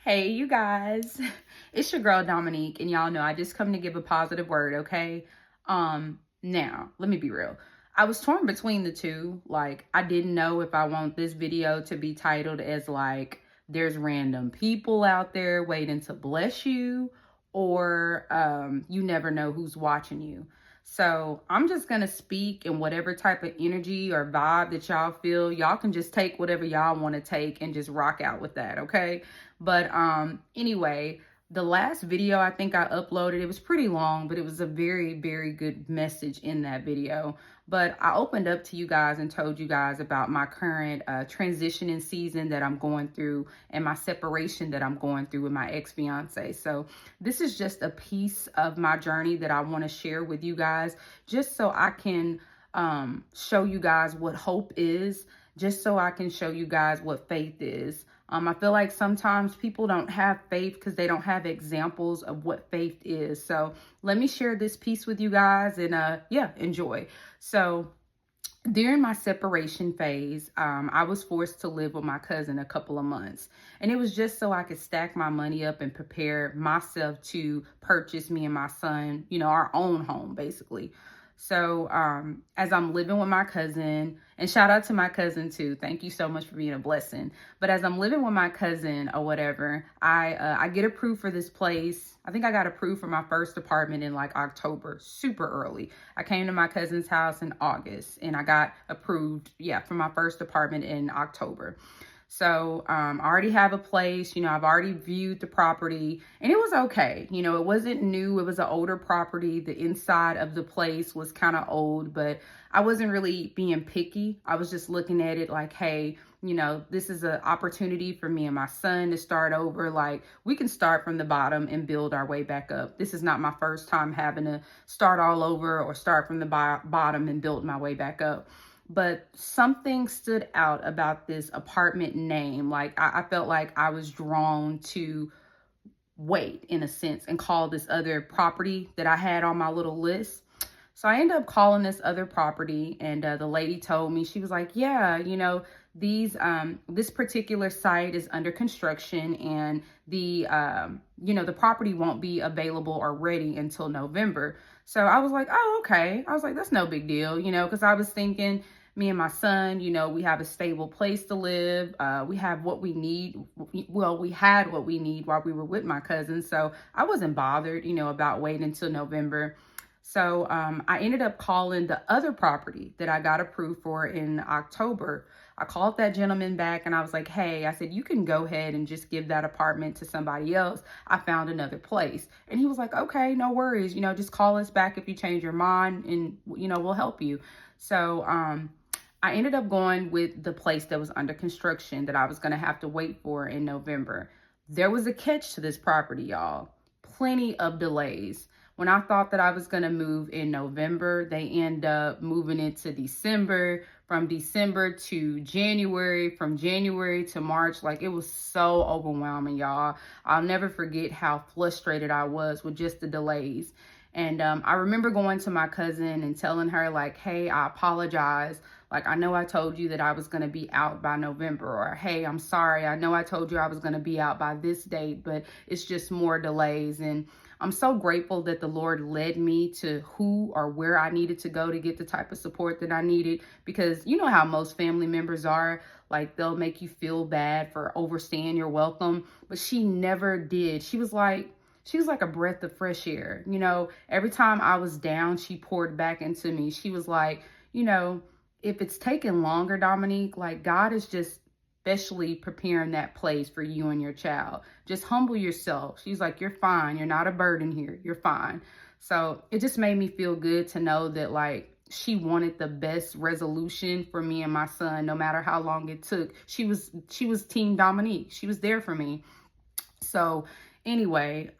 Hey, you guys. It's your girl Dominique, and y'all know I just come to give a positive word, okay? Now, let me be real. I was torn between the two. Like, I didn't know if I want this video to be titled as like there's random people out there waiting to bless you, or you never know who's watching you. So I'm just gonna speak in whatever type of energy or vibe that y'all feel. Y'all can just take whatever y'all want to take and just rock out with that, okay? But anyway, the last video I think I uploaded, it was pretty long, but it was a very, very good message in that video. But I opened up to you guys and told you guys about my current transitioning season that I'm going through and my separation that I'm going through with my ex-fiance. So this is just a piece of my journey that I want to share with you guys, just so I can show you guys what hope is, just so I can show you guys what faith is. I feel like sometimes people don't have faith because they don't have examples of what faith is. So let me share this piece with you guys and yeah, enjoy. So during my separation phase, I was forced to live with my cousin a couple of months. And it was just so I could stack my money up and prepare myself to purchase me and my son, our own home, basically. So as I'm living with my cousin, and shout out to my cousin too. Thank you so much for being a blessing. But as I'm living with my cousin or whatever, I get approved for this place. I think I got approved for my first apartment in like October, super early. I came to my cousin's house in August and I got approved, yeah, for my first apartment in October. So I already have a place, I've already viewed the property and it was okay. It wasn't new. It was an older property. The inside of the place was kind of old, but I wasn't really being picky. I was just looking at it like, hey, this is an opportunity for me and my son to start over. Like, we can start from the bottom and build our way back up. This is not my first time having to start all over or start from the bottom and build my way back up. But something stood out about this apartment name. Like, I felt like I was drawn to wait, in a sense, and call this other property that I had on my little list. So I ended up calling this other property, and the lady told me, she was like, yeah, this particular site is under construction, and the property won't be available or ready until November. So I was like, oh, okay. I was like, that's no big deal, because I was thinking, me and my son, we have a stable place to live. We have what we need. Well, we had what we need while we were with my cousin. So I wasn't bothered, about waiting until November. So I ended up calling the other property that I got approved for in October. I called that gentleman back and I was like, hey, I said, you can go ahead and just give that apartment to somebody else. I found another place. And he was like, okay, no worries. Just call us back if you change your mind and, we'll help you. So I ended up going with the place that was under construction that I was going to have to wait for in November. There was a catch to this property, y'all. Plenty of delays. When I thought that I was going to move in November, they end up moving into December, from December to January, from January to March. Like, it was so overwhelming, y'all. I'll never forget how frustrated I was with just the delays. And I remember going to my cousin and telling her, like, hey, I apologize. Like, I know I told you that I was going to be out by November, or, hey, I'm sorry. I know I told you I was going to be out by this date, but it's just more delays. And I'm so grateful that the Lord led me to who or where I needed to go to get the type of support that I needed, because you know how most family members are. Like, they'll make you feel bad for overstaying your welcome, but she never did. She was like a breath of fresh air. Every time I was down, she poured back into me. She was like, if it's taking longer, Dominique, like, God is just especially preparing that place for you and your child. Just humble yourself. She's like, you're fine. You're not a burden here. You're fine. So it just made me feel good to know that, like, she wanted the best resolution for me and my son, no matter how long it took. She was Team Dominique. She was there for me. So anyway,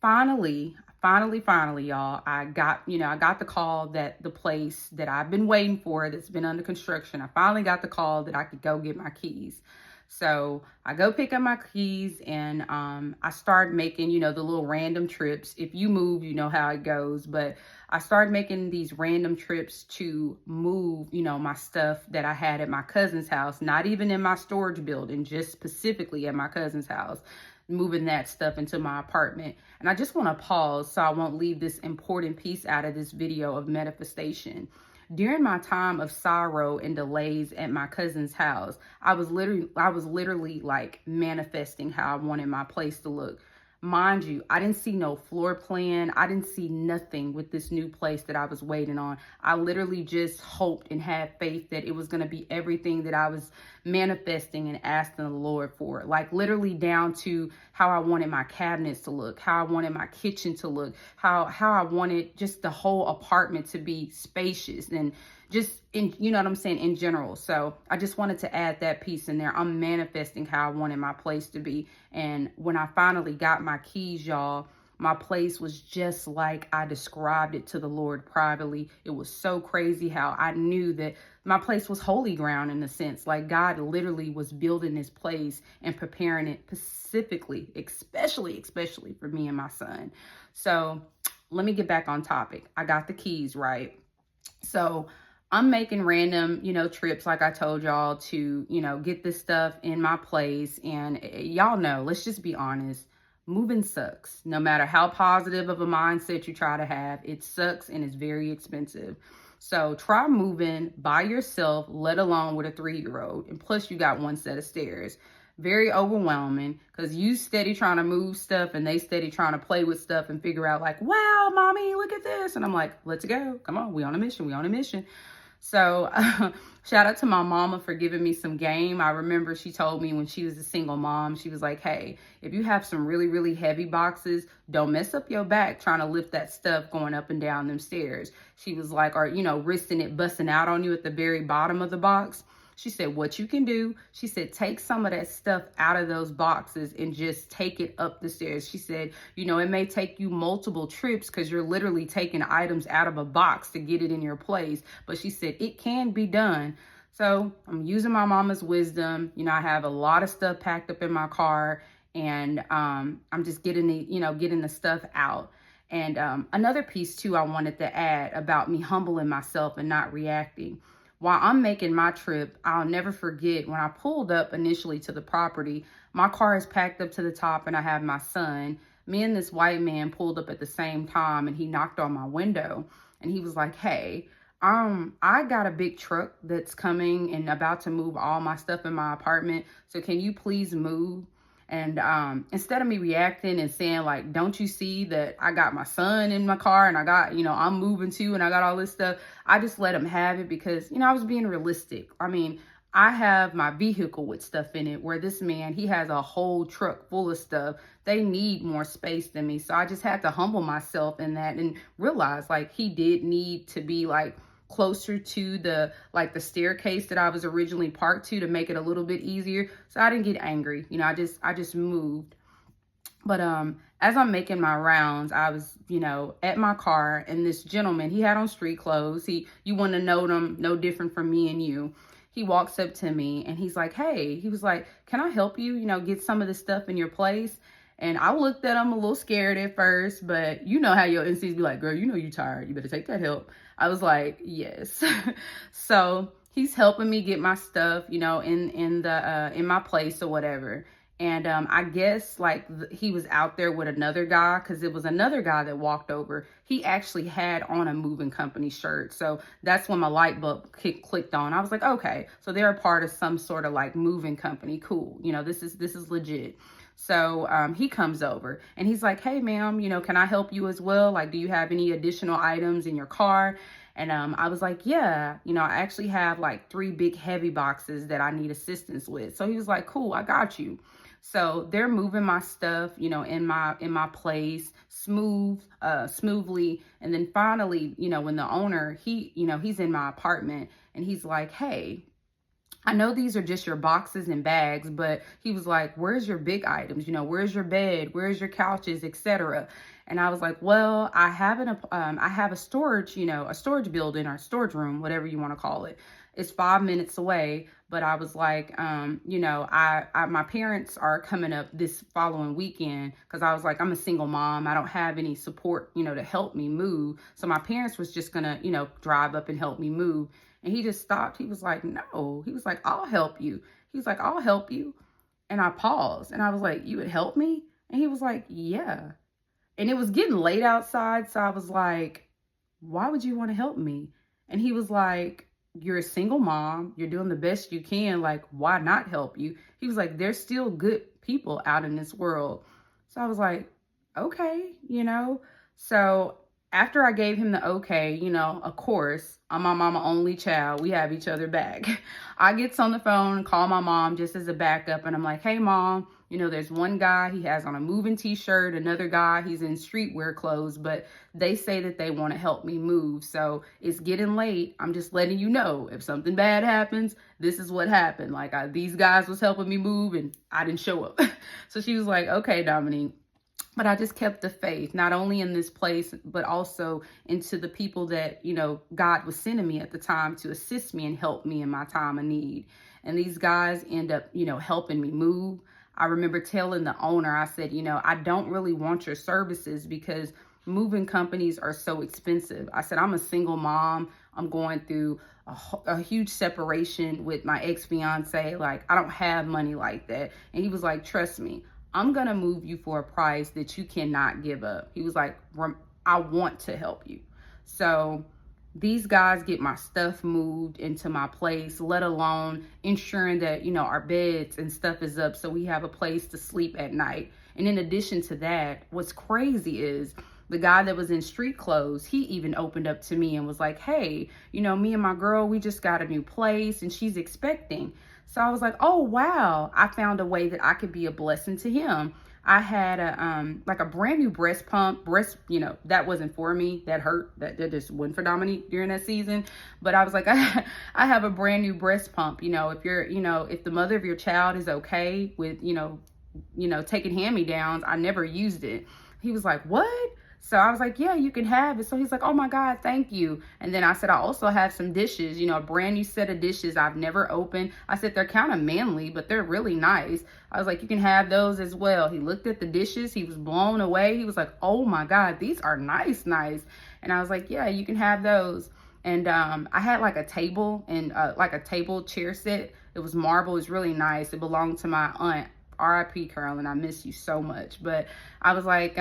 finally, y'all, I got the call that the place that I've been waiting for, that's been under construction, I finally got the call that I could go get my keys. So I go pick up my keys and I start making, the little random trips. If you move, you know how it goes. But I started making these random trips to move, my stuff that I had at my cousin's house, not even in my storage building, just specifically at my cousin's house. moving that stuff into my apartment. And I just want to pause so I won't leave this important piece out of this video of manifestation. During my time of sorrow and delays at my cousin's house, I was literally like manifesting how I wanted my place to look. Mind you, I didn't see no floor plan. I didn't see nothing with this new place that I was waiting on. I literally just hoped and had faith that it was going to be everything that I was manifesting and asking the Lord for. Like literally down to how I wanted my cabinets to look, how I wanted my kitchen to look, how I wanted just the whole apartment to be spacious and just in, you know what I'm saying, in general. So I just wanted to add that piece in there. I'm manifesting how I wanted my place to be. And when I finally got my keys, y'all, my place was just like I described it to the Lord privately. It was so crazy how I knew that my place was holy ground in a sense. Like God literally was building this place and preparing it specifically, especially for me and my son. So let me get back on topic. I got the keys, right? So I'm making random, trips, like I told y'all, to, get this stuff in my place. And y'all know, let's just be honest, moving sucks. No matter how positive of a mindset you try to have, it sucks and it's very expensive. So try moving by yourself, let alone with a 3-year-old. And plus you got one set of stairs. Very overwhelming because you steady trying to move stuff and they steady trying to play with stuff and figure out like, wow, mommy, look at this. And I'm like, let's go. Come on. We on a mission. So shout out to my mama for giving me some game. I remember she told me when she was a single mom, she was like, hey, if you have some really, really heavy boxes, don't mess up your back trying to lift that stuff going up and down them stairs. She was like, or, risking it busting out on you at the very bottom of the box. She said, what you can do, she said, take some of that stuff out of those boxes and just take it up the stairs. She said, it may take you multiple trips because you're literally taking items out of a box to get it in your place. But she said, it can be done. So I'm using my mama's wisdom. I have a lot of stuff packed up in my car and I'm just getting the stuff out. And another piece too, I wanted to add about me humbling myself and not reacting. While I'm making my trip, I'll never forget when I pulled up initially to the property, my car is packed up to the top and I have my son. Me and this white man pulled up at the same time and he knocked on my window and he was like, hey, I got a big truck that's coming and about to move all my stuff in my apartment. So can you please move? And instead of me reacting and saying like, don't you see that I got my son in my car and I got, I'm moving too and I got all this stuff. I just let him have it because, I was being realistic. I mean, I have my vehicle with stuff in it where this man, he has a whole truck full of stuff. They need more space than me. So I just had to humble myself in that and realize like he did need to be like closer to the staircase that I was originally parked to make it a little bit easier. So I didn't get angry. I just moved. But as I'm making my rounds, I was, at my car and this gentleman, he had on street clothes. You want to know them, no different from me and you. He walks up to me and he's like, hey, he was like, can I help you, get some of this stuff in your place? And I looked at him a little scared at first, but you know how your instincts be like, girl, you tired. You better take that help. I was like, yes. So he's helping me get my stuff, in my place or whatever. And I guess he was out there with another guy because it was another guy that walked over. He actually had on a moving company shirt. So that's when my light bulb clicked on. I was like, okay, so they're a part of some sort of moving company. Cool. This is legit. So he comes over and he's like, hey, ma'am, can I help you as well? Like, do you have any additional items in your car? And I was like, yeah, I actually have 3 big heavy boxes that I need assistance with. So he was like, cool, I got you. So they're moving my stuff, in my place smoothly. And then finally, when the owner, he's in my apartment and he's like, hey, I know these are just your boxes and bags, but he was like, where's your big items? Where's your bed? Where's your couches, etc. And I was like, well, I have a storage, a storage building or storage room, whatever you want to call it. It's 5 minutes away. But I was like, my parents are coming up this following weekend because I was like, I'm a single mom. I don't have any support, to help me move. So my parents was just gonna, drive up and help me move. And he just stopped. He was like, no. He was like, I'll help you. He was like, I'll help you. And I paused and I was like, you would help me? And he was like, yeah. And it was getting late outside. So I was like, why would you want to help me? And he was like, you're a single mom. You're doing the best you can. Like, why not help you? He was like, there's still good people out in this world. So I was like, okay, you know? So after I gave him the okay, you know, of course, I'm my mama only child. We have each other back. I gets on the phone, call my mom just as a backup. And I'm like, hey, mom, you know, there's one guy, he has on a moving t-shirt, another guy, he's in streetwear clothes, but they say that they want to help me move. So it's getting late. I'm just letting you know, if something bad happens, this is what happened. Like, these guys was helping me move and I didn't show up. So she was like, okay, Dominique. But I just kept the faith, not only in this place, but also into the people that, you know, God was sending me at the time to assist me and help me in my time of need. And these guys end up, you know, helping me move. I remember telling the owner, I said, you know, I don't really want your services because moving companies are so expensive. I said, I'm a single mom. I'm going through a huge separation with my ex-fiance. Like, I don't have money like that. And he was like, trust me, I'm going to move you for a price that you cannot give up. He was like, I want to help you. So these guys get my stuff moved into my place, let alone ensuring that, you know, our beds and stuff is up so we have a place to sleep at night. And in addition to that, what's crazy is the guy that was in street clothes, he even opened up to me and was like, hey, you know, me and my girl, we just got a new place and she's expecting. So I was like, oh, wow, I found a way that I could be a blessing to him. I had a brand new breast pump. You know, that wasn't for me. That hurt. That just wasn't for Dominique during that season. But I was like, I have a brand new breast pump. You know, if the mother of your child is okay with, you know, taking hand-me-downs, I never used it. He was like, what? So I was like, yeah, you can have it. So he's like, oh my God, thank you. And then I said, I also have some dishes, you know, a brand new set of dishes I've never opened. I said, they're kind of manly, but they're really nice. I was like, you can have those as well. He looked at the dishes. He was blown away. He was like, oh my God, these are nice. And I was like, yeah, you can have those. And I had like a table and like a table chair set. It was marble. It was really nice. It belonged to my aunt. R.I.P. Carolyn. I miss you so much. But I was like,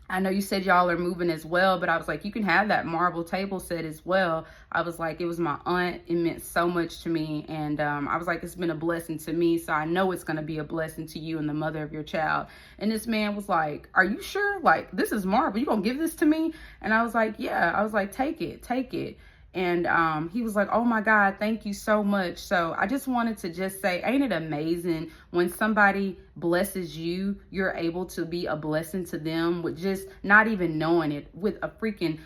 I know you said y'all are moving as well, but I was like, you can have that marble table set as well. I was like, it was my aunt. It meant so much to me. And I was like, it's been a blessing to me. So I know it's going to be a blessing to you and the mother of your child. And this man was like, are you sure? Like, this is marble. You going to give this to me? And I was like, yeah. I was like, take it. And he was like, oh my God, thank you so much. So I just wanted to just say, ain't it amazing when somebody blesses you, you're able to be a blessing to them with just not even knowing it, with a freaking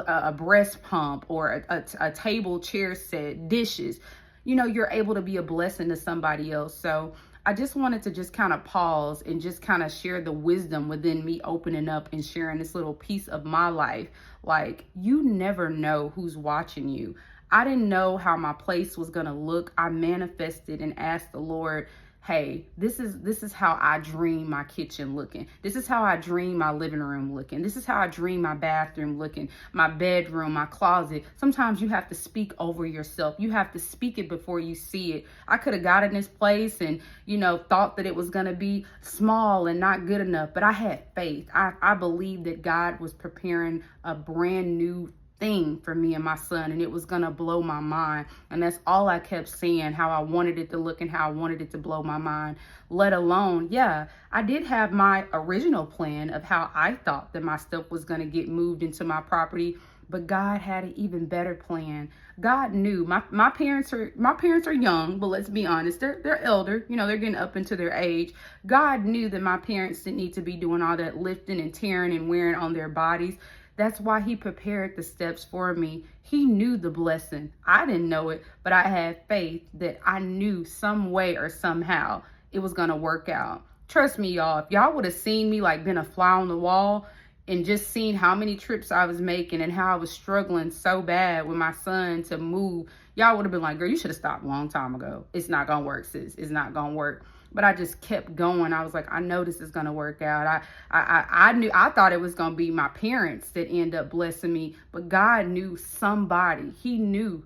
a breast pump or a table chair set, dishes. You know, you're able to be a blessing to somebody else. So I just wanted to just kind of pause and just kind of share the wisdom within me opening up and sharing this little piece of my life. Like, you never know who's watching you. I didn't know how my place was going to look. I manifested and asked the Lord, hey, this is how I dream my kitchen looking. This is how I dream my living room looking. This is how I dream my bathroom looking, my bedroom, my closet. Sometimes you have to speak over yourself. You have to speak it before you see it. I could have got in this place and, you know, thought that it was going to be small and not good enough, but I had faith. I believed that God was preparing a brand new thing for me and my son, and it was gonna blow my mind. And that's all I kept saying, how I wanted it to look and how I wanted it to blow my mind. Let alone, yeah, I did have my original plan of how I thought that my stuff was gonna get moved into my property, but God had an even better plan. God knew. My parents are young, but let's be honest, they're elder. You know, they're getting up into their age. God knew that my parents didn't need to be doing all that lifting and tearing and wearing on their bodies. That's why he prepared the steps for me. He knew the blessing. I didn't know it, but I had faith that I knew some way or somehow it was going to work out. Trust me, y'all, if y'all would have seen me like been a fly on the wall and just seen how many trips I was making and how I was struggling so bad with my son to move, y'all would have been like, girl, you should have stopped a long time ago. It's not going to work, sis. It's not going to work. But I just kept going. I was like, I know this is going to work out. I thought it was going to be my parents that end up blessing me, but God knew somebody. He knew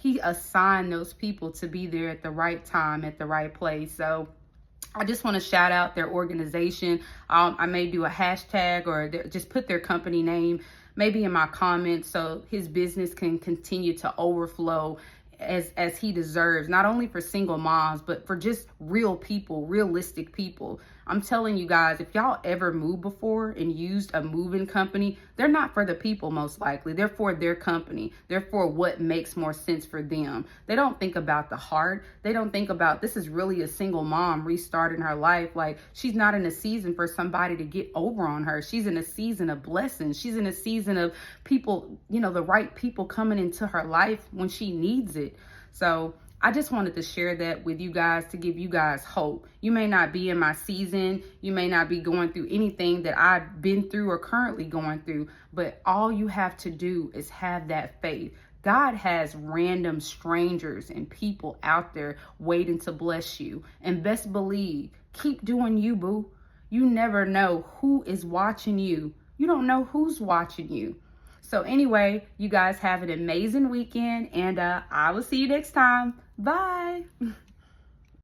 He assigned those people to be there at the right time, at the right place. So I just want to shout out their organization. I may do a hashtag or just put their company name maybe in my comments so his business can continue to overflow as he deserves, not only for single moms, but for just real people, realistic people. I'm telling you guys, if y'all ever moved before and used a moving company, they're not for the people most likely. They're for their company. They're for what makes more sense for them. They don't think about the heart. They don't think about this is really a single mom restarting her life. Like, she's not in a season for somebody to get over on her. She's in a season of blessings. She's in a season of people, you know, the right people coming into her life when she needs it. So I just wanted to share that with you guys to give you guys hope. You may not be in my season. You may not be going through anything that I've been through or currently going through, but all you have to do is have that faith. God has random strangers and people out there waiting to bless you. And best believe, keep doing you, boo. You never know who is watching you. You don't know who's watching you. So anyway, you guys have an amazing weekend, and I will see you next time. Bye.